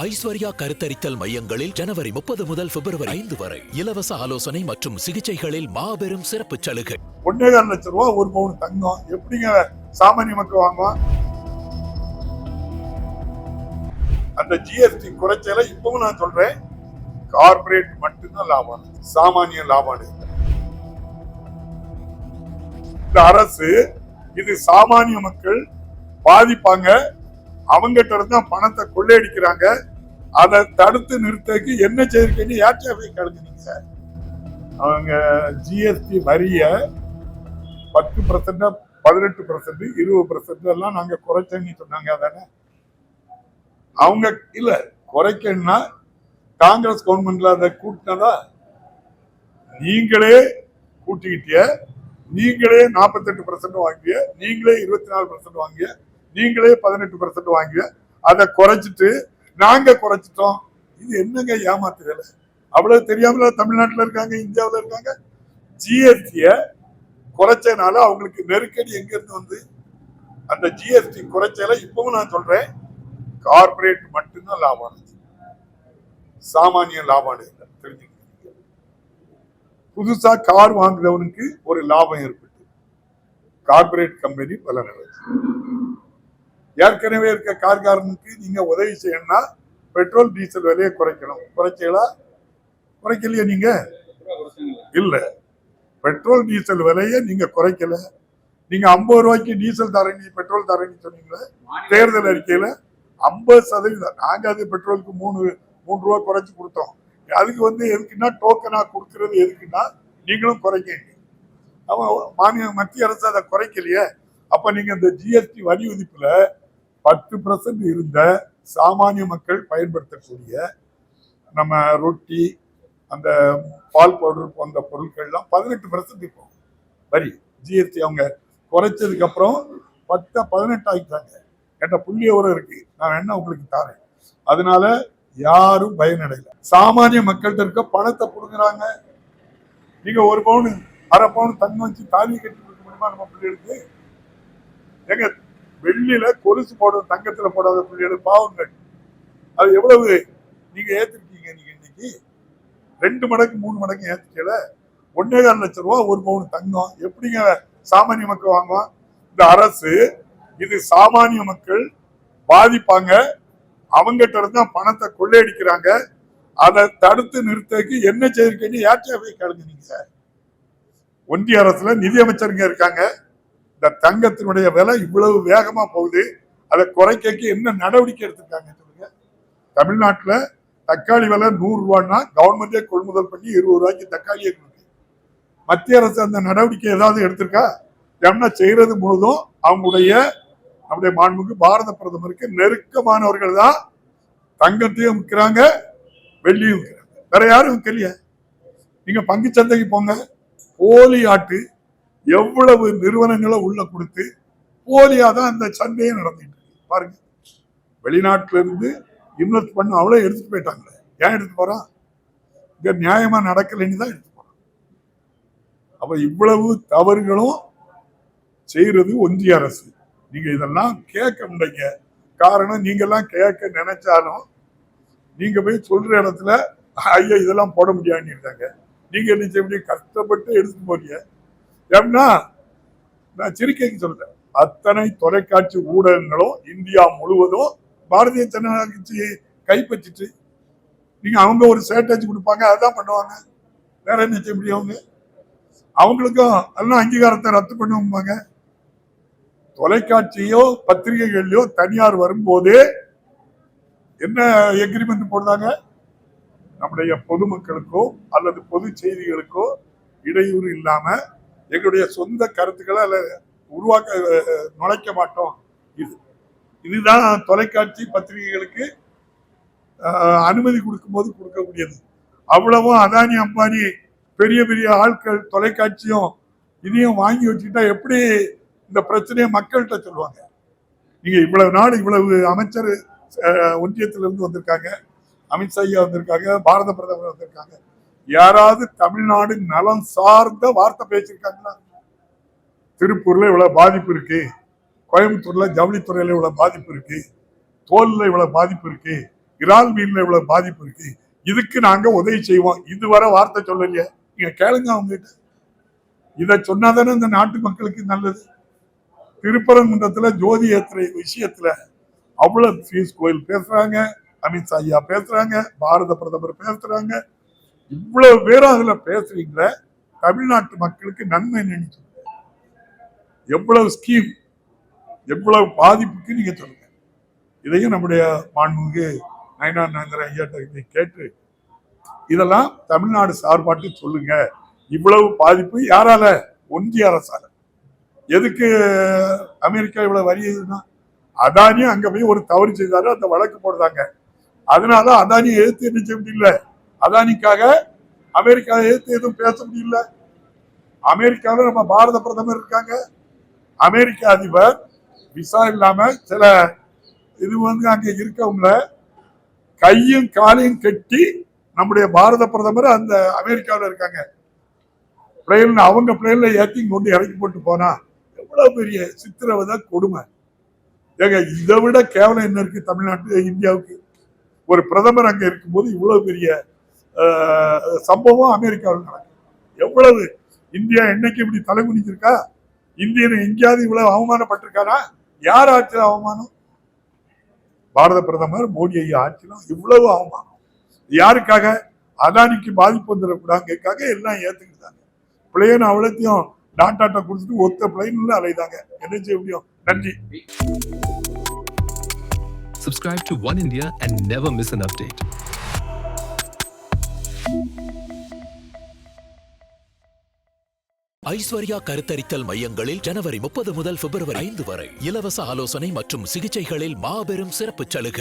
ஐஸ்வர்யா கருத்தரித்தல் மையங்களில் ஜனவரி 30 முதல் பிப்ரவரி 5 வரை இலவச ஆலோசனை மற்றும் சிகிச்சைகளில் மாபெரும் சிறப்பு சலுகை. 1.25 லட்சம் ரூபாய் ஒரு பவுன் தங்கம் எப்படிங்க சாமானிய மக்கள் வாங்குவோம்? அந்த ஜிஎஸ்டி குறைச்சல இப்பவும் நான் சொல்றேன், கார்பரேட் மட்டும்தான் லாபம், சாமானிய லாபம். இந்த அரசு இது சாமானிய மக்கள் பாதிப்பாங்க, அவங்ககிட்ட இருந்தா பணத்தை கொள்ளையடிக்கிறாங்க. அதை தடுத்து நிறுத்தக்கு என்ன செய்திருக்கீங்க? யார்கிட்ட கலந்துனீங்க? அவங்க ஜிஎஸ்டி வரிய 10%, 18%, 20% எல்லாம் நாங்க குறைச்சேன்னு சொன்னாங்க. அதானே அவங்க இல்ல குறைக்கணும்னா காங்கிரஸ் கவர்மெண்ட்ல அதை கூட்டினதா? நீங்களே கூட்டிக்கிட்டிய, நீங்களே 48% வாங்கிய, நீங்களே 24% வாங்கிய, நீங்களே 18% வாங்கிய, அதை குறைச்சிட்டு நாங்க குறைச்சிட்டோம். இது என்னங்க ஏமாத்து வேலை? அவ்வளவு தெரியாமல தமிழ்நாட்டில் இருக்காங்க, இந்தியாவில் இருக்காங்க. ஜிஎஸ்டிய குறைச்சனால அவங்களுக்கு நெருக்கடி எங்க இருந்து வந்து? அந்த ஜிஎஸ்டி குறைச்சல இப்பவும் நான் சொல்றேன், கார்பரேட் மட்டும்தான் லாபம், சாமானிய லாபம் இல்லை. தெரிஞ்சுக்க, புதுசா கார் வாங்குறவனுக்கு ஒரு லாபம் ஏற்பட்டு கார்பரேட் கம்பெனி பலன் அடைச்சு. ஏற்கனவே இருக்க கார்காரனுக்கு நீங்க உதவி செய்யணும்னா பெட்ரோல் டீசல் விலையை குறைக்கணும். குறைச்சீங்களா? குறைக்கலையா? நீங்க இல்ல, பெட்ரோல் டீசல் விலையை நீங்க குறைக்கல. நீங்க 50 ரூபாய்க்கு டீசல் தரீங்க, பெட்ரோல் தரீங்க சொன்னீங்களே தேர்தல் அறிக்கையில. 50%. நாங்க அது பெட்ரோலுக்கு 3 ரூபா குறைச்சு கொடுத்தோம். அதுக்கு வந்து எதுக்குன்னா டோக்கனா கொடுக்கறது எதுக்குன்னா நீங்களும் குறைக்க. அவன் மத்திய அரசு அதை குறைக்கலையே. அப்ப நீங்க இந்த ஜிஎஸ்டி வரி விதிப்புல 10% இருந்த சாமானிய மக்கள் பயன்படுத்தக்கூடிய நம்ம ரொட்டி, அந்த பால் பவுடர் போன்ற பொருட்கள்லாம் 18% இருக்கும் வரி. ஜிஎஸ்டி அவங்க குறைச்சதுக்கு அப்புறம் 10-18 ஆகிட்டாங்க. என்ற புள்ளியோரம் இருக்கு, நான் என்ன உங்களுக்கு தரேன். அதனால யாரும் பயனடையல. சாமானிய மக்கள்கிட்ட இருக்க பணத்தை புடுங்குறாங்க. நீங்க 1 பவுன் 1/2 பவுன் தங்கம் வச்சு தாலி கட்டி கொடுக்க முடியுமா நம்ம பிள்ளைகளுக்கு? எங்க வெள்ளியில கொலுசு போடுற, தங்கத்துல போடாத பிள்ளைகள் பாவங்கள். அது எவ்வளவு நீங்க ஏத்திருக்கீங்க? நீங்க இன்னைக்கு 2 மடங்கு 3 மடங்கு ஏத்திக்கல. 1.25 லட்சம் ரூபாய் ஒரு பவுன் தங்கம் எப்படிங்க சாமானிய மக்கள் வாங்குவோம்? இந்த அரசு இது சாமானிய மக்கள் பாதிப்பாங்க, அவங்ககிட்ட இருந்தா பணத்தை கொள்ளையடிக்கிறாங்க. அதை தடுத்து நிறுத்தக்கு என்ன செய்திருக்கீங்க? யார்கிட்ட போய் கலந்துனீங்க? ஒன்றிய அரசுல நிதியமைச்சருங்க இருக்காங்க. இந்த தங்கத்தினுடைய விலை இவ்வளவு வேகமா போகுது, அதை குறைக்க என்ன நடவடிக்கை எடுத்திருக்காங்க சொல்லுங்க. தமிழ்நாட்டுல தக்காளி விலை 100 ரூபான்னா கவர்மெண்டே கொள்முதல் பண்ணி 20 ரூபாய்க்கு தக்காளியை கொடுக்கு. மத்திய அரசு அந்த நடவடிக்கை ஏதாவது எடுத்திருக்கா? என்ன செய்யறது முழுதும் அவங்களுடைய நம்முடைய மாண்புமிகு பாரத பிரதமருக்கு நெருக்கமானவர்கள் தான் தங்கத்தையும் விற்கிறாங்க, வெள்ளியும் விற்கிறாங்க. வேற யாரும் விற்கலையா? நீங்க பங்கு சந்தைக்கு போங்க, போலி ஆட்டு எவ்வளவு நிறுவனங்களை உள்ள கொடுத்து போலியா தான் அந்த சந்தையை நடந்துட்டு இருக்கு பாருங்க. வெளிநாட்டுல இருந்து இன்வெஸ்ட் பண்ண அவ்வளவு எடுத்துட்டு போயிட்டாங்களே, ஏன் எடுத்து போறான்? இங்க நியாயமா நடக்கலைன்னு தான் எடுத்து போறான். அப்ப இவ்வளவு தவறுகளும் செய்யறது ஒன்றிய அரசு. நீங்க இதெல்லாம் கேட்க முடியுங்க. காரணம், நீங்க எல்லாம் கேட்க நினைச்சாலும் நீங்க போய் சொல்ற இடத்துல ஐயா இதெல்லாம் போட முடியாதுன்னு இருக்காங்க. நீங்க என்ன செய்ய முடியும்? கஷ்டப்பட்டு எடுத்துட்டு போறீங்க. ஏன்னா நான் சிரிக்கைக்கு சொல்றேன், அத்தனை தொலைக்காட்சி ஊடகங்களும் இந்தியா முழுவதும் பாரதிய ஜனதா கட்சியை கைப்பற்றிட்டு நீங்க அவங்க ஒரு ஸ்ட்ராட்டஜி கொடுப்பாங்க, அதான் பண்ணுவாங்க. வேற என்ன செய்ய முடியும்? அவங்களுக்கும் எல்லாம் அங்கீகாரத்தை ரத்து பண்ணுவாங்க. தொலைக்காட்சியோ பத்திரிகைகள்லயோ தனியார் வரும்போது என்ன எக்ரிமெண்ட் போடுறாங்க? நம்முடைய பொதுமக்களுக்கோ அல்லது பொது செய்திகளுக்கோ இடையூறு இல்லாம எங்களுடைய சொந்த கருத்துக்களை உருவாக்க நுழைக்க மாட்டோம். இதுதான் தொலைக்காட்சி பத்திரிகைகளுக்கு அனுமதி கொடுக்கும் போது கொடுக்கக்கூடியது. அவ்வளவும் அதானி அம்பானி பெரிய பெரிய ஆட்கள் தொலைக்காட்சியும் இதையும் வாங்கி வச்சுக்கிட்டா எப்படி இந்த பிரச்சனையை மக்கள்கிட்ட சொல்லுவாங்க? நீங்க இவ்வளவு நாடு இவ்வளவு அமைச்சர் ஒன்றியத்திலிருந்து வந்திருக்காங்க, அமித்ஷா ஐயா வந்திருக்காங்க, பாரத பிரதமர் வந்திருக்காங்க. யாராவது தமிழ்நாடு நலம் சார்ந்த வார்த்தை பேசியிருக்காங்களா? திருப்பூர்ல இவ்வளவு பாதிப்பு இருக்கு, கோயம்புத்தூர்ல ஜவுளித்துறையில இவ்வளவு பாதிப்பு இருக்கு, தோல்ல இவ்வளவு பாதிப்பு இருக்கு, இறால் மீன்ல இவ்வளவு பாதிப்பு இருக்கு, இதுக்கு நாங்க உதவி செய்வோம், இதுவரை வார்த்தை சொல்லலையே. நீங்க கேளுங்க அவங்க கிட்ட. இதை சொன்னாதானே இந்த நாட்டு மக்களுக்கு நல்லது. திருப்பரங்குன்றத்துல ஜோதி ஏத்துறை விஷயத்துல அவ்வளவு பீஸ் கோயில் பேசுறாங்க, அமித்ஷா ஐயா பேசுறாங்க, பாரத பிரதமர் பேசுறாங்க, இவ்வளவு பேரும் அதுல பேசுறீங்களே, தமிழ்நாட்டு மக்களுக்கு நன்மை நினைச்சு எவ்வளவு ஸ்கீம், எவ்வளவு பாதிப்புக்கு நீங்க சொல்லுங்க. இதையும் நம்முடைய மாண்புமிகு நயினார் நாகேந்திரன் ஐயா கேட்டு இதெல்லாம் தமிழ்நாடு சார்பாட்டு சொல்லுங்க. இவ்வளவு பாதிப்பு யாரால? ஒன்றிய அரசால. எதுக்கு அமெரிக்கா இவ்வளவு வரியுதுன்னா, அதானியும் அங்க போய் ஒரு தவறு செய்தாரு, அந்த வழக்கு போடுறாங்க. அதனால அதானியை எதிர்த்து என்ன செய்ய முடியல, அதானிக்காக அமெரிக்கா எதிர்த்து எதுவும் பேச முடியல. அமெரிக்காவில் நம்ம பாரத பிரதமர் இருக்காங்க, அமெரிக்க அதிபர் விசா இல்லாம சில இது அங்க இருக்கவங்கள கையும் காலையும் கட்டி நம்முடைய பாரத பிரதமர் அந்த அமெரிக்காவில் இருக்காங்க, பிளேன்ல அவங்க பிளேன்ல ஏற்றி கொண்டு இறக்கி போட்டு போனா எவ்வளவு பெரிய சித்திரவதை கொடுமை. ஏங்க இதை விட கேவலம் என்ன இருக்கு தமிழ்நாட்டு இந்தியாவுக்கு? ஒரு பிரதமர் அங்க இருக்கும்போது இவ்வளவு பெரிய சம்பவம் அமெரிக்காவில் நடக்கும். எவ்வளவு இந்தியா என்னைக்கு இப்படி தலைகுனிச்சிருக்கா? இந்தியன் எங்கேயாவது இவ்வளவு அவமானப்பட்டிருக்காரா? யார் ஆட்சியில் அவமானம்? பாரத பிரதமர் மோடி ஐயா ஆட்சியிலும் இவ்வளவு அவமானம். யாருக்காக? அதானிக்கு பாதிப்பு வந்துடக்கூடாதுக்காக எல்லாம் ஏத்துக்கிட்டாங்க. பிளேன் அவ்வளோத்தையும் டாட்டாட்ட கொடுத்துட்டு ஒத்த பிளைன்ல அலைதாங்க. என்ன செய்ய முடியும்? நன்றி. Subscribe to One India and never miss an update. Aishwarya கருத்தரித்தல் மையங்களில் ஜனவரி 30 முதல் பிப்ரவரி 5 வரை இலவச ஆலோசனை மற்றும் சிகிச்சைகளில் மாபெரும் சிறப்பு சலுகை.